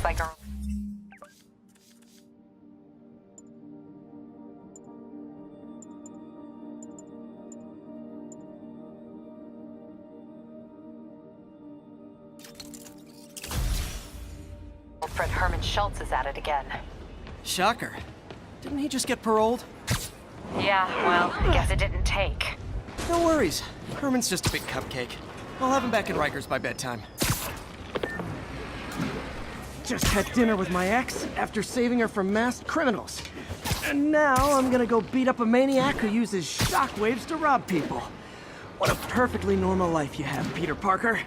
like a... Old friend Herman Schultz is at it again. Shocker. Didn't he just get paroled? Yeah, well, I guess it didn't take. No worries. Herman's just a big cupcake. I'll have him back in Rikers by bedtime. Just had dinner with my ex after saving her from masked criminals. And now I'm gonna go beat up a maniac who uses shockwaves to rob people. What a perfectly normal life you have, Peter Parker.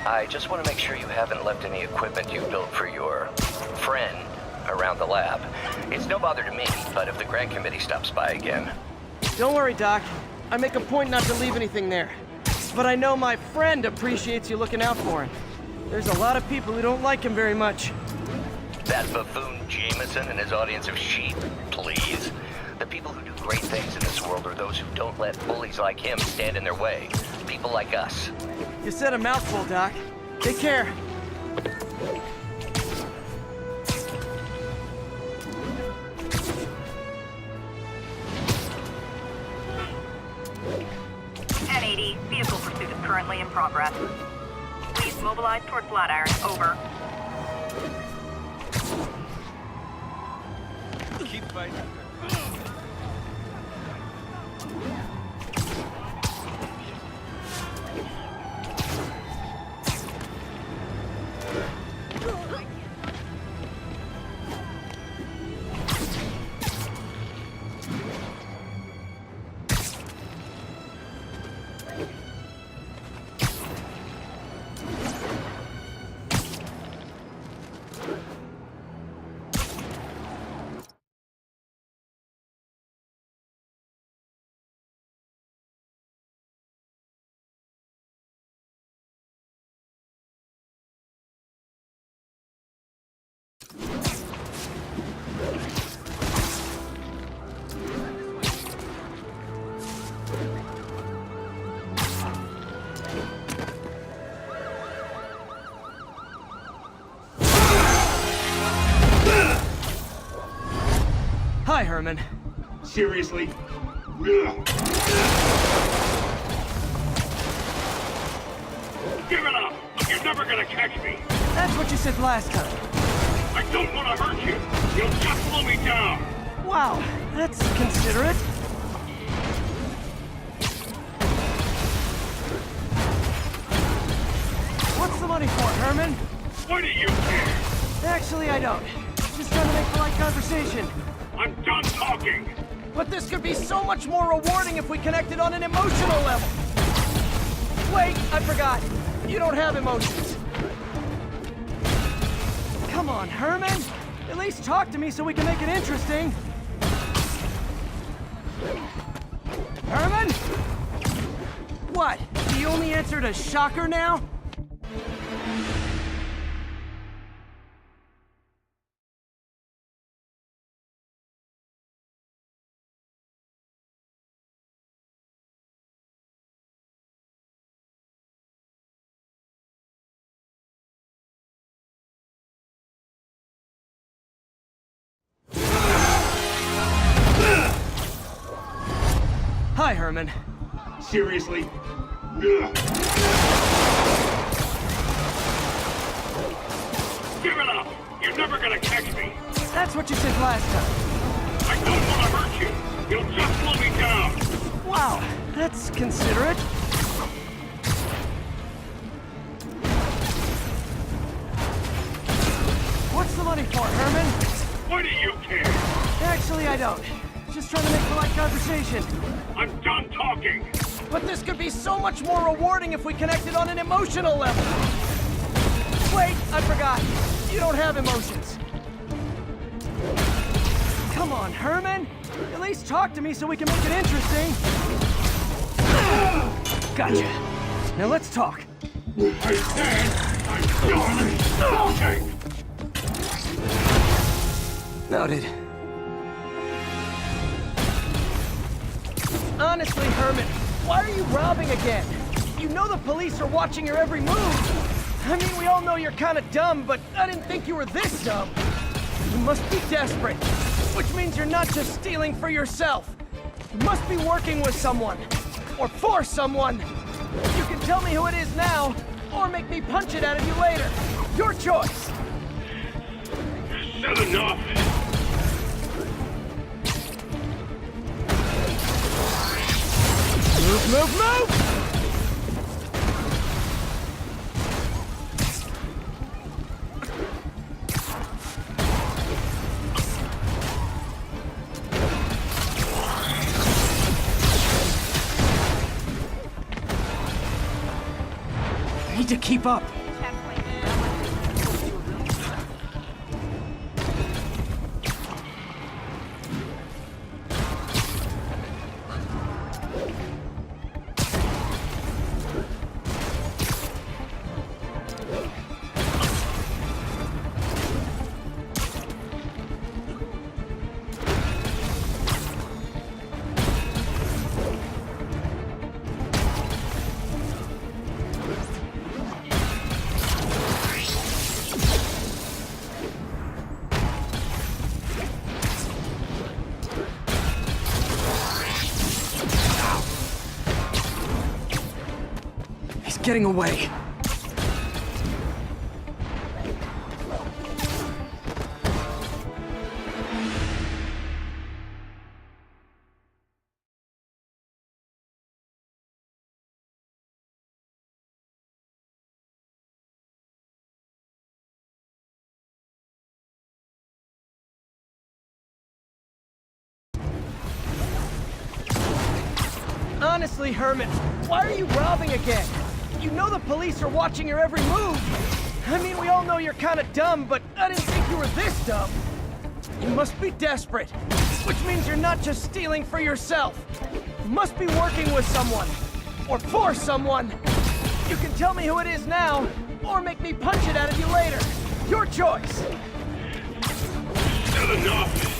I just want to make sure you haven't left any equipment you built for your friend around the lab. It's no bother to me, but if the grant committee stops by again... Don't worry, Doc. I make a point not to leave anything there. But I know my friend appreciates you looking out for him. There's a lot of people who don't like him very much. That buffoon Jameson and his audience of sheep, please. The people who do great things in this world are those who don't let bullies like him stand in their way. People like us. You said a mouthful, Doc. Take care. At 80, vehicle pursuit is currently in progress. Please mobilize toward Flatiron. Over. Keep fighting. Hi, Herman. Seriously? Give it up! You're never gonna catch me! That's what you said last time. I don't want to hurt you! You'll just slow me down! Wow, that's considerate. What's the money for, Herman? Why do you care? Actually, I don't. Just trying to make polite conversation. I'm done talking! But this could be so much more rewarding if we connected on an emotional level. Wait, I forgot. You don't have emotions. Come on, Herman. At least talk to me so we can make it interesting. Herman? What? The only answer to shocker now? Hi, Herman. Seriously? Give it up! You're never gonna catch me! That's what you said last time. I don't want to hurt you! You'll just slow me down! Wow, that's considerate. What's the money for, Herman? Why do you care? Actually, I don't. Just trying to make polite conversation. I'm done talking! But this could be so much more rewarding if we connected on an emotional level. Wait, I forgot. You don't have emotions. Come on, Herman. At least talk to me so we can make it interesting. Gotcha. Now let's talk. I said I'm done talking! Noted. Honestly, Herman, why are you robbing again? You know the police are watching your every move. I mean, we all know you're kind of dumb, but I didn't think you were this dumb. You must be desperate, which means you're not just stealing for yourself. You must be working with someone, or for someone. You can tell me who it is now, or make me punch it out of you later. Your choice. Said enough! Move, move, move! I need to keep up. Getting away. Honestly, Herman, why are you robbing again? You know the police are watching your every move. I mean, we all know you're kind of dumb, but I didn't think you were this dumb. You must be desperate, which means you're not just stealing for yourself. You must be working with someone, or for someone. You can tell me who it is now, or make me punch it out of you later. Your choice. Said enough!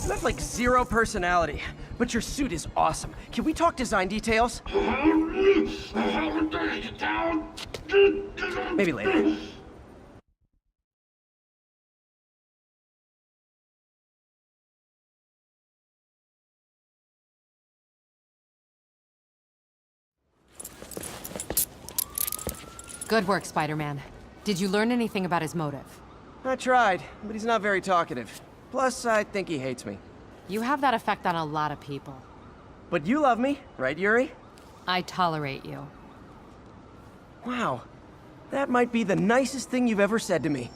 You have like zero personality, but your suit is awesome. Can we talk design details? Maybe later. Good work, Spider-Man. Did you learn anything about his motive? I tried, but he's not very talkative. Plus, I think he hates me. You have that effect on a lot of people. But you love me, right, Yuri? I tolerate you. Wow. That might be the nicest thing you've ever said to me.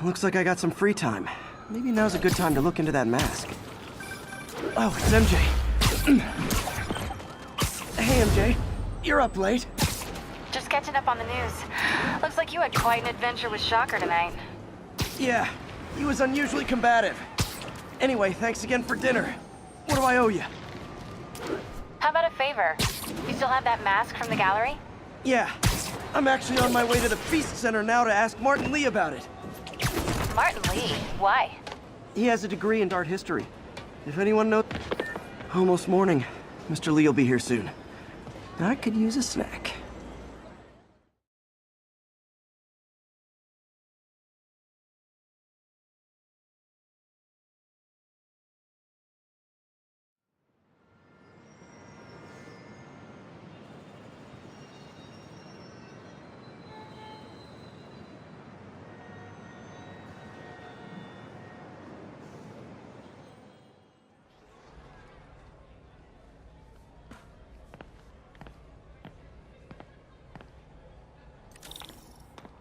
Looks like I got some free time. Maybe now's a good time to look into that mask. Oh, it's MJ. Hey, MJ. You're up late. Just catching up on the news. Looks like you had quite an adventure with Shocker tonight. Yeah, he was unusually combative. Anyway, thanks again for dinner. What do I owe you? How about a favor? You still have that mask from the gallery? Yeah, I'm actually on my way to the Feast Center now to ask Martin Lee about it. Martin Lee? Why? He has a degree in art history. If anyone knows... Almost morning. Mr. Lee will be here soon. I could use a snack.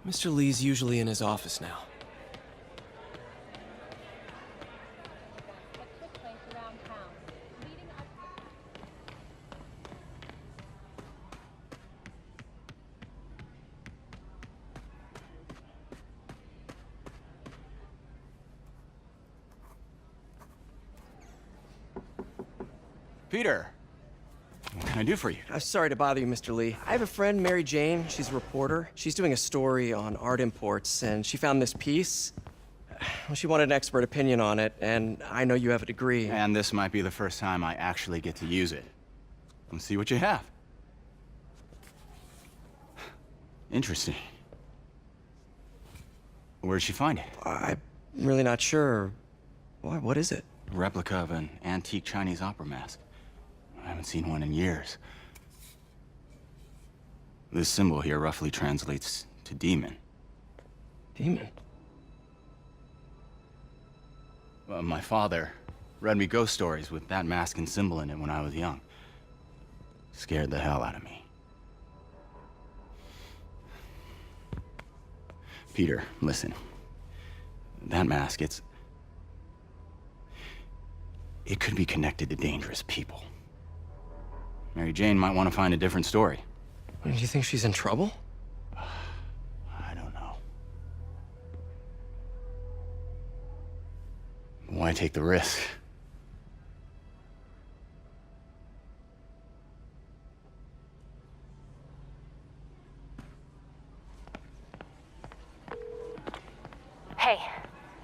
Mr. Lee's usually in his office now. Peter, what can I do for you? Sorry to bother you, Mr. Lee. I have a friend, Mary Jane. She's a reporter. She's doing a story on art imports, and she found this piece. Well, she wanted an expert opinion on it, and I know you have a degree. And this might be the first time I actually get to use it. Let's see what you have. Interesting. Where'd she find it? I'm really not sure. Why, what is it? A replica of an antique Chinese opera mask. I haven't seen one in years. This symbol here roughly translates to demon. Demon? My father read me ghost stories with that mask and symbol in it when I was young. Scared the hell out of me. Peter, listen. That mask, it could be connected to dangerous people. Mary Jane might want to find a different story. Do you think she's in trouble? I don't know. Why take the risk? Hey,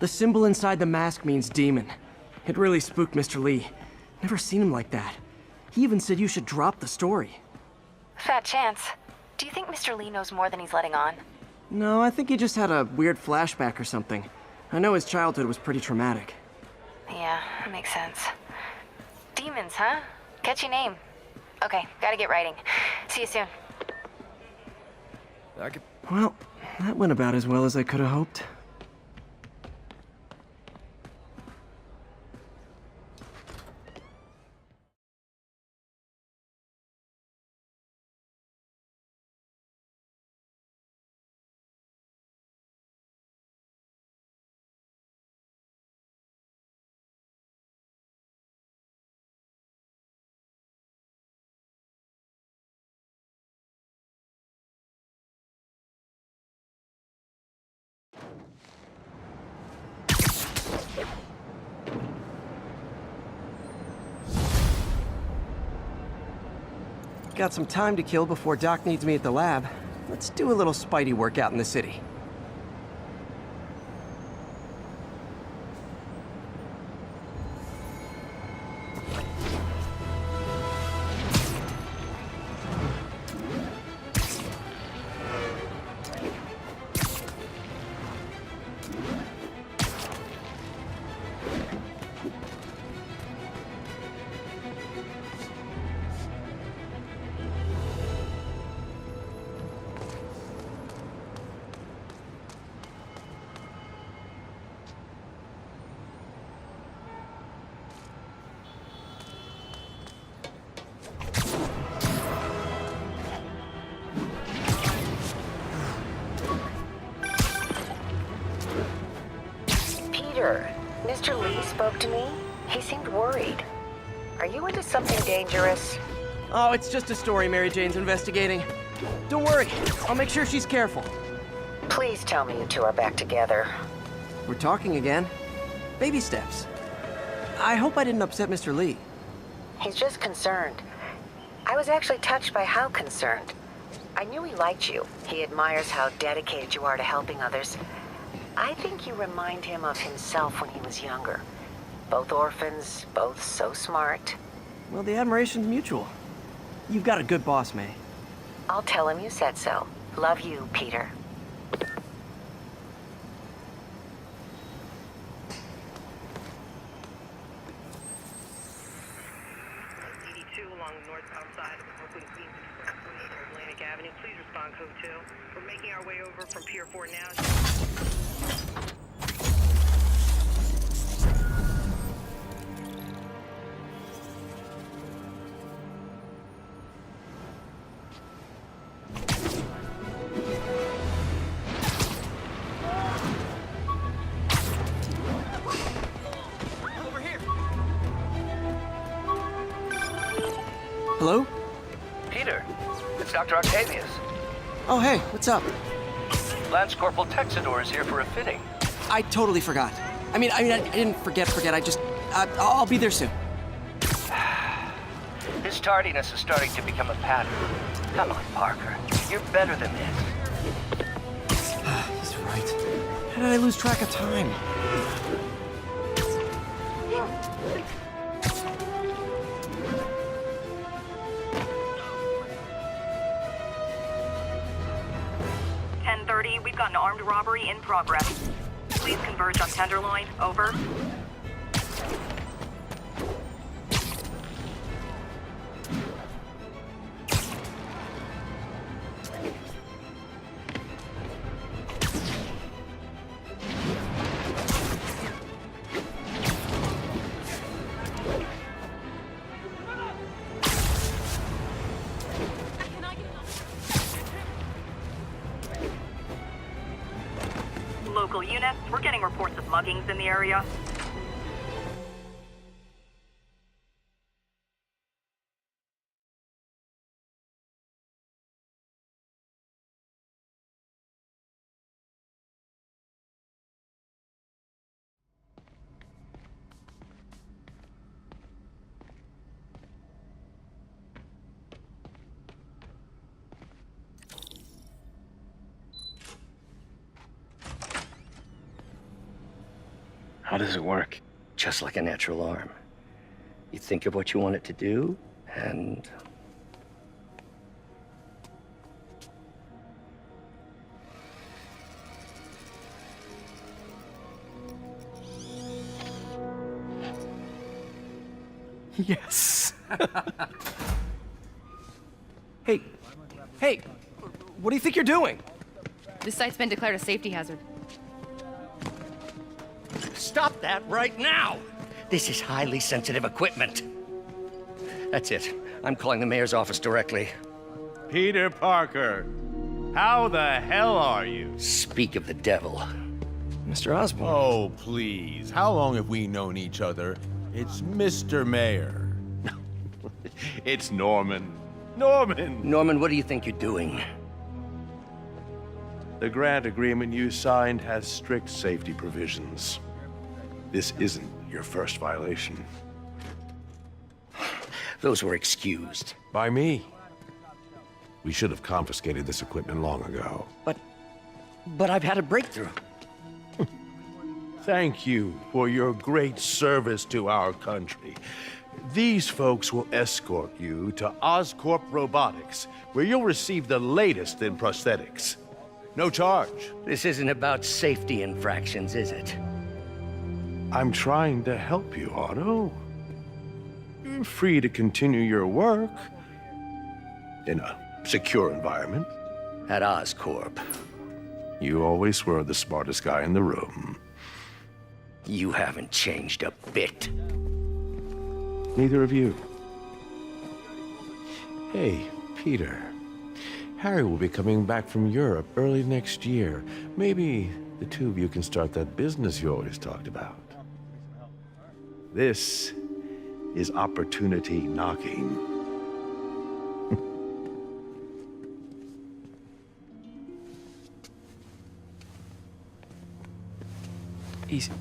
The symbol inside the mask means demon. It really spooked Mr. Lee. Never seen him like that. He even said you should drop the story. fat chance. Do you think Mr. Lee knows more than he's letting on? No, I think he just had a weird flashback or something. I know his childhood was pretty traumatic. Yeah, that makes sense. Demons, huh? Catchy name. Okay, gotta get writing. See you soon. Well, that went about as well as I could have hoped. Got some time to kill before Doc needs me at the lab. Let's do a little Spidey workout in the city. Peter, Mr. Lee spoke to me. He seemed worried. Are you into something dangerous? Oh, it's just a story Mary Jane's investigating. Don't worry, I'll make sure she's careful. Please tell me you two are back together. We're talking again. Baby steps. I hope I didn't upset Mr. Lee. He's just concerned. I was actually touched by how concerned. I knew he liked you. He admires how dedicated you are to helping others. I think you remind him of himself when he was younger. Both orphans, both so smart. Well, the admiration's mutual. You've got a good boss, May. I'll tell him you said so. Love you, Peter. 82 along the north-south side of the Brooklyn Queens Expressway near Atlantic Avenue. Please respond code 2. We're making our way over from Pier 4 now. Hello? Peter, it's Dr. Octavius. Oh, hey, what's up? Lance Corporal Texador is here for a fitting. I totally forgot. I didn't forget. I'll be there soon. His tardiness is starting to become a pattern. Come on, Parker. You're better than this. He's right. How did I lose track of time? We've got an armed robbery in progress. Please converge on Tenderloin. Over. Local units, we're getting reports of muggings in the area. How does it work? Just like a natural arm. You think of what you want it to do, and... Yes. Hey, what do you think you're doing? This site's been declared a safety hazard. Stop that right now! This is highly sensitive equipment. That's it. I'm calling the mayor's office directly. Peter Parker, how the hell are you? Speak of the devil. Mr. Osborn. Oh, please. How long have we known each other? It's Mr. Mayor. It's Norman. Norman, what do you think you're doing? The grant agreement you signed has strict safety provisions. This isn't your first violation. Those were excused. By me. We should have confiscated this equipment long ago. But I've had a breakthrough. Thank you for your great service to our country. These folks will escort you to Oscorp Robotics, where you'll receive the latest in prosthetics. No charge. This isn't about safety infractions, is it? I'm trying to help you, Otto. You're free to continue your work in a secure environment. At Oscorp. You always were the smartest guy in the room. You haven't changed a bit. Neither of you. Hey, Peter. Harry will be coming back from Europe early next year. Maybe the two of you can start that business you always talked about. This is opportunity knocking.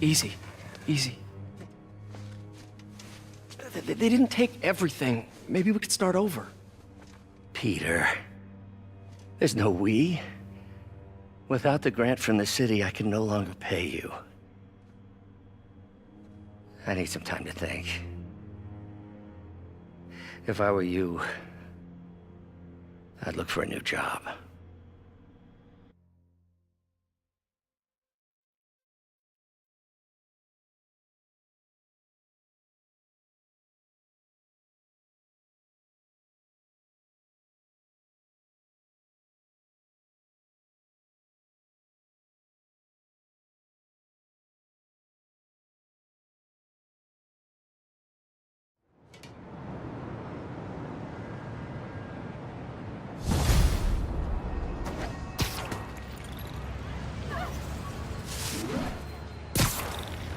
Easy. They didn't take everything. Maybe we could start over. Peter, there's no we. Without the grant from the city, I can no longer pay you. I need some time to think. If I were you, I'd look for a new job.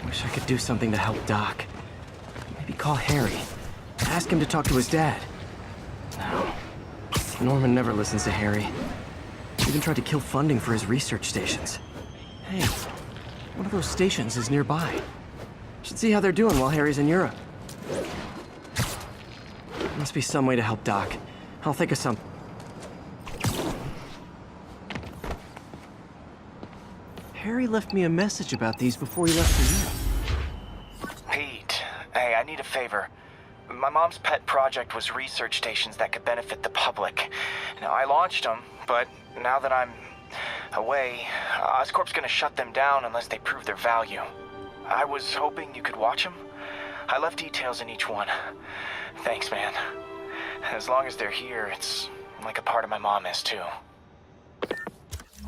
Wish I could do something to help Doc. Maybe call Harry. Ask him to talk to his dad. No. Norman never listens to Harry. Even tried to kill funding for his research stations. Hey, one of those stations is nearby. Should see how they're doing while Harry's in Europe. Must be some way to help Doc. I'll think of something. Harry left me a message about these before he left for Europe. Pete, hey, I need a favor. My mom's pet project was research stations that could benefit the public. Now, I launched them, but now that I'm away, Oscorp's gonna shut them down unless they prove their value. I was hoping you could watch them. I left details in each one. Thanks, man. As long as they're here, it's like a part of my mom is, too.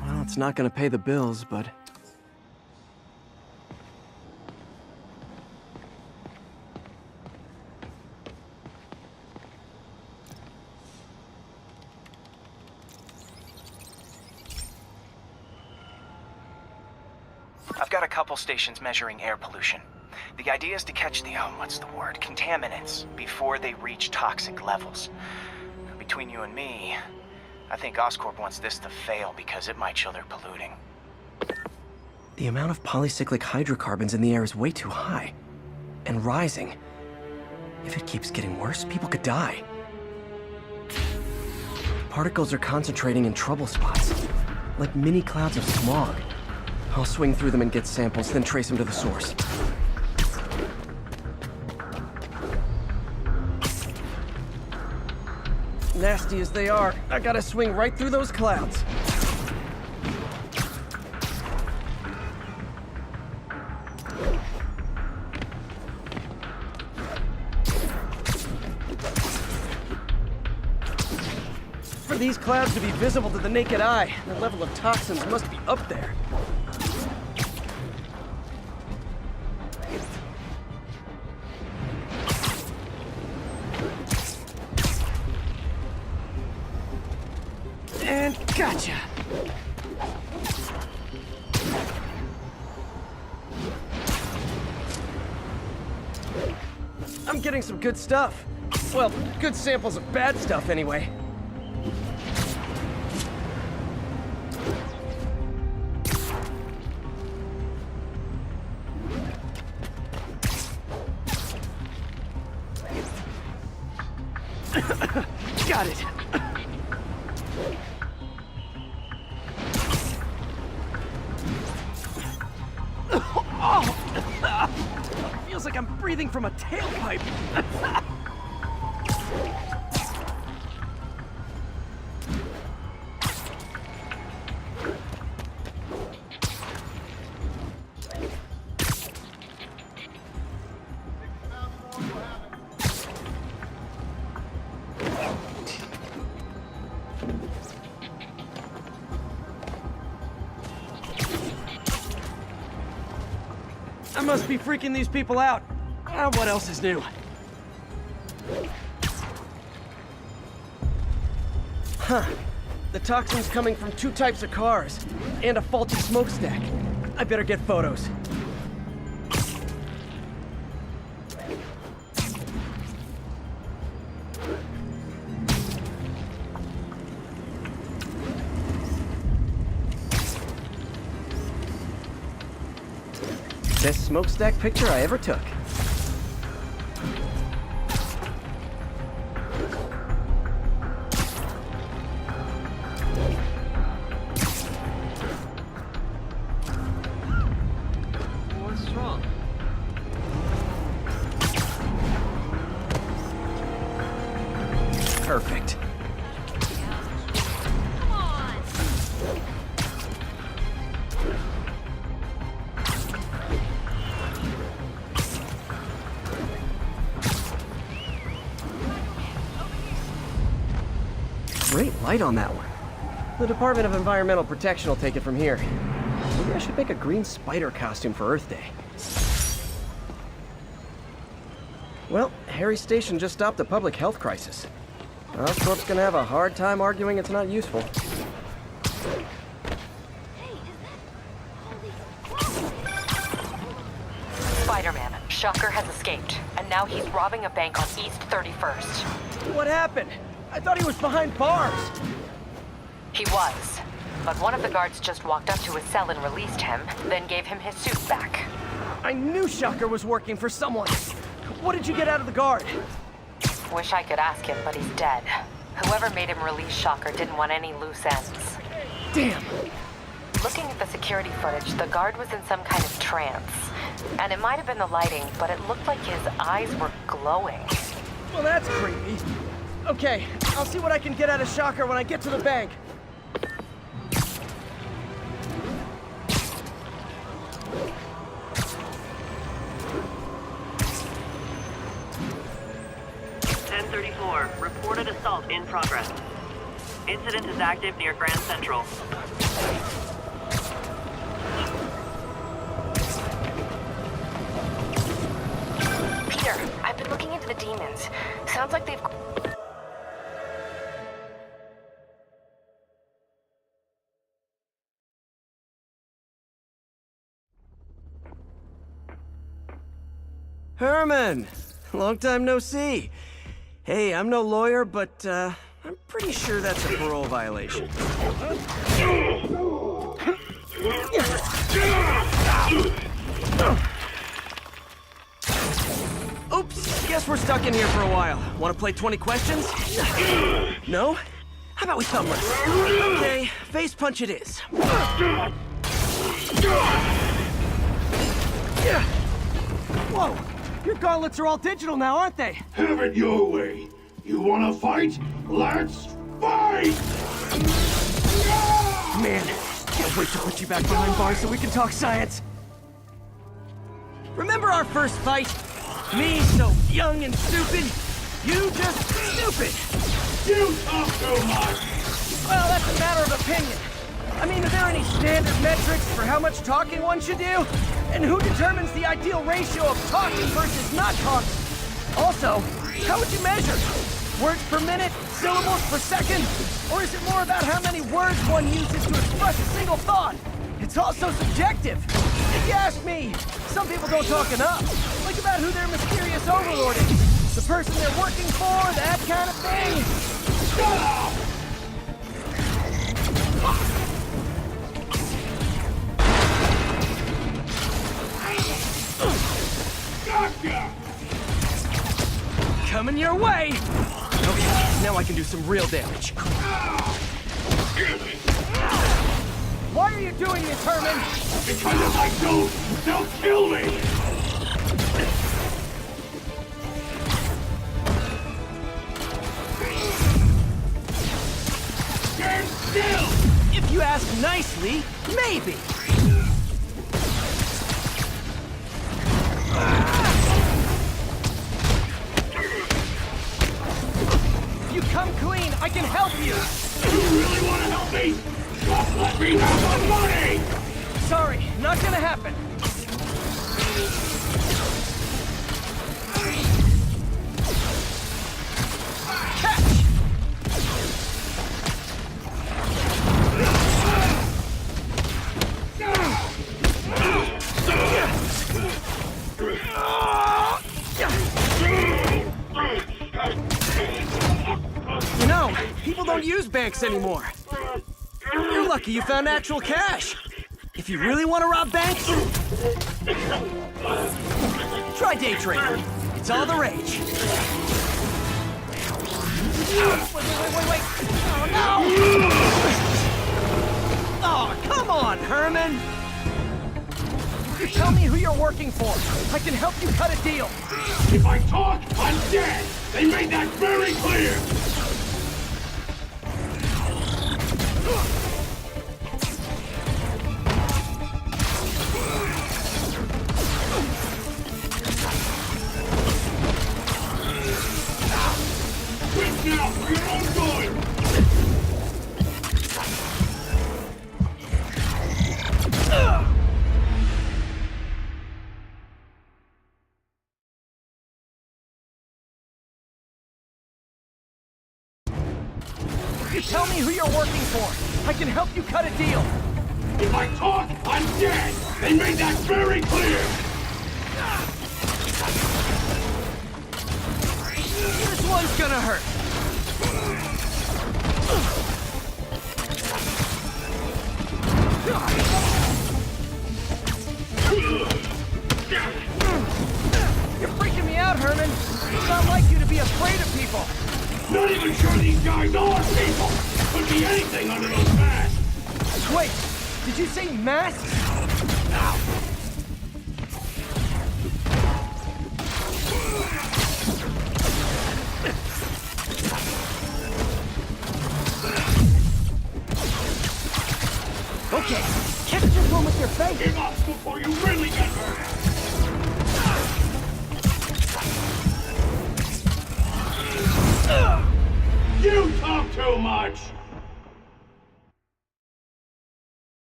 Well, it's not gonna pay the bills, but... I've got a couple stations measuring air pollution. The idea is to catch the, contaminants before they reach toxic levels. Between you and me, I think Oscorp wants this to fail because it might show they're polluting. The amount of polycyclic hydrocarbons in the air is way too high. And rising. If it keeps getting worse, people could die. Particles are concentrating in trouble spots, like mini clouds of smog. I'll swing through them and get samples, then trace them to the source. Nasty as they are, I gotta swing right through those clouds. For these clouds to be visible to the naked eye, the level of toxins must be up there. And gotcha! I'm getting some good stuff. Well, good samples of bad stuff anyway. Got it. Feels like I'm breathing from a tailpipe. I must be freaking these people out. What else is new? Huh. The toxin's coming from 2 types of cars, and a faulty smokestack. I better get photos. Best smokestack picture I ever took. What's wrong? Perfect. Great light on that one. The Department of Environmental Protection will take it from here. Maybe I should make a green spider costume for Earth Day. Well, Harry's station just stopped a public health crisis. Oscorp's gonna have a hard time arguing it's not useful. Spider-Man, Shocker has escaped, and now he's robbing a bank on East 31st. What happened? I thought he was behind bars. He was. But one of the guards just walked up to his cell and released him, then gave him his suit back. I knew Shocker was working for someone. What did you get out of the guard? Wish I could ask him, but he's dead. Whoever made him release Shocker didn't want any loose ends. Damn. Looking at the security footage, the guard was in some kind of trance. And it might have been the lighting, but it looked like his eyes were glowing. Well, that's creepy. Okay, I'll see what I can get out of Shocker when I get to the bank. Reported assault in progress. Incident is active near Grand Central. Peter, I've been looking into the demons. Sounds like they've... Herman! Long time no see. Hey, I'm no lawyer, but I'm pretty sure that's a parole violation. Oops, guess we're stuck in here for a while. Want to play 20 questions? No? How about we thumb wrestle? Okay, face punch it is. Whoa! Your gauntlets are all digital now, aren't they? Have it your way. You wanna fight? Let's fight! Man, can't wait to put you back behind bars so we can talk science. Remember our first fight? Me so young and stupid. You just stupid. You talk too much! Well, that's a matter of opinion. I mean, are there any standard metrics for how much talking one should do? And who determines the ideal ratio of talking versus not talking? Also, how would you measure? Words per minute? Syllables per second? Or is it more about how many words one uses to express a single thought? It's also subjective. If you ask me, some people don't talk enough. Like about who their mysterious overlord is. The person they're working for, that kind of thing. Shut up! Gotcha! Coming your way! Okay, now I can do some real damage. Why are you doing this, Herman? Because if I don't, they'll kill me! Stand still! If you ask nicely, maybe. If you come clean, I can help you! You really want to help me? Just let me have the money! Sorry, not gonna happen. Catch! You know, people don't use banks anymore. You're lucky you found actual cash. If you really want to rob banks, try day trading. It's all the rage. Wait. Oh, no! Oh, come on, Herman! You tell me who you're working for. I can help you cut a deal. If I talk, I'm dead! They made that very clear! Quit now, for your own good! You tell me who you're working for. I can help you cut a deal. If I talk, I'm dead! They made that very clear! This one's gonna hurt. You're freaking me out, Herman. It's not like you to be afraid of people. Not even sure these guys are people. Could be anything under those masks. Wait, did you say masks? Okay, catch this one with your face. Give up before you really get hurt. You talk too much.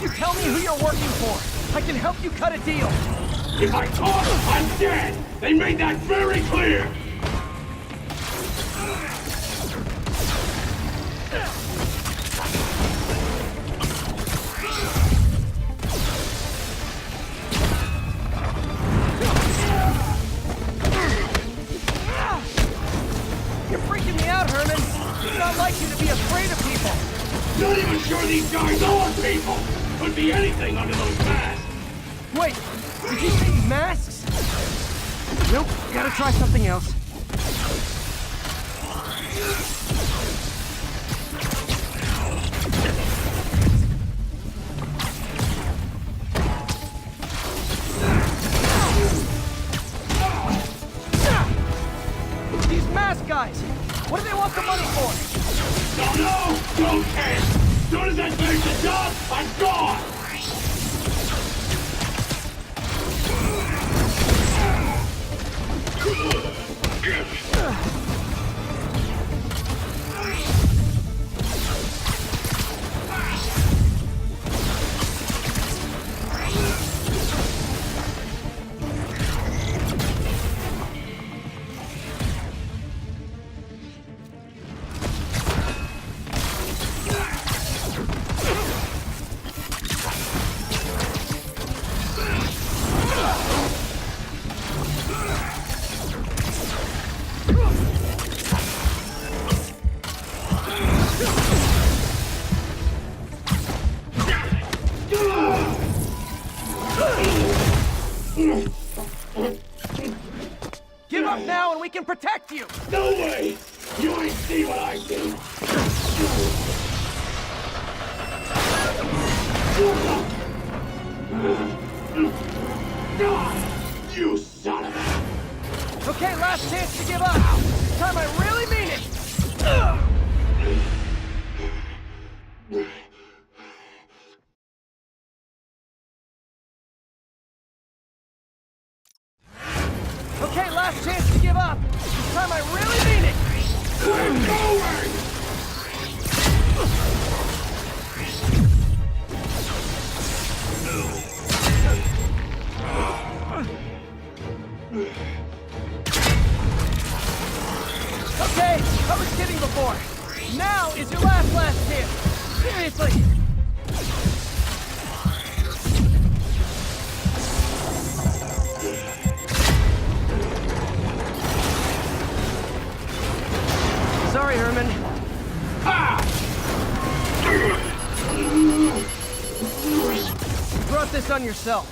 You tell me who you're working for. I can help you cut a deal. If I talk, I'm dead. They made that very clear. You're freaking me out, Herman. It's not like you to be afraid of people. Not even sure these guys are people. Could be anything under those masks. Wait, did you say masks? Nope, gotta try something else. These mask guys, what do they want the money for? Don't know, don't care. Soon as I finish the job, I'm gone. Give up now and we can protect you! No way! You ain't see what I see! You son of a... Okay, last chance to give up. This time I really mean it! Okay, last chance to give up. This time I really mean it! We're going! Okay, I was kidding before. Now is your last chance. Seriously. Sorry, Herman. You brought this on yourself.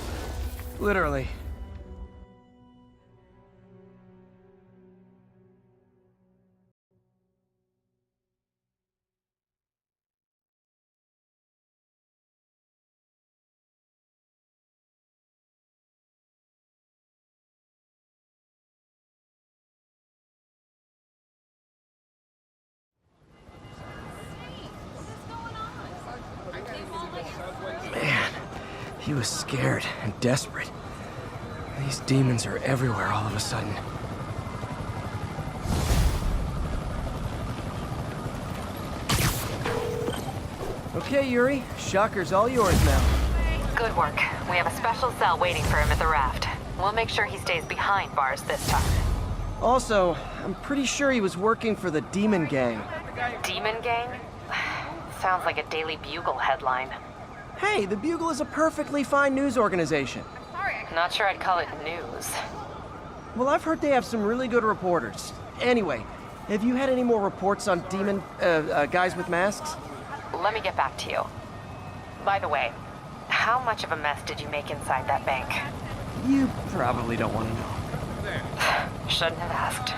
Literally. Man, he was scared and desperate. These demons are everywhere all of a sudden. Okay, Yuri. Shocker's all yours now. Good work. We have a special cell waiting for him at the raft. We'll make sure he stays behind bars this time. Also, I'm pretty sure he was working for the Demon Gang. Demon Gang? Sounds like a Daily Bugle headline. Hey, the Bugle is a perfectly fine news organization. Not sure I'd call it news. Well, I've heard they have some really good reporters. Anyway, have you had any more reports on demon, guys with masks? Let me get back to you. By the way, how much of a mess did you make inside that bank? You probably don't want to know. Shouldn't have asked.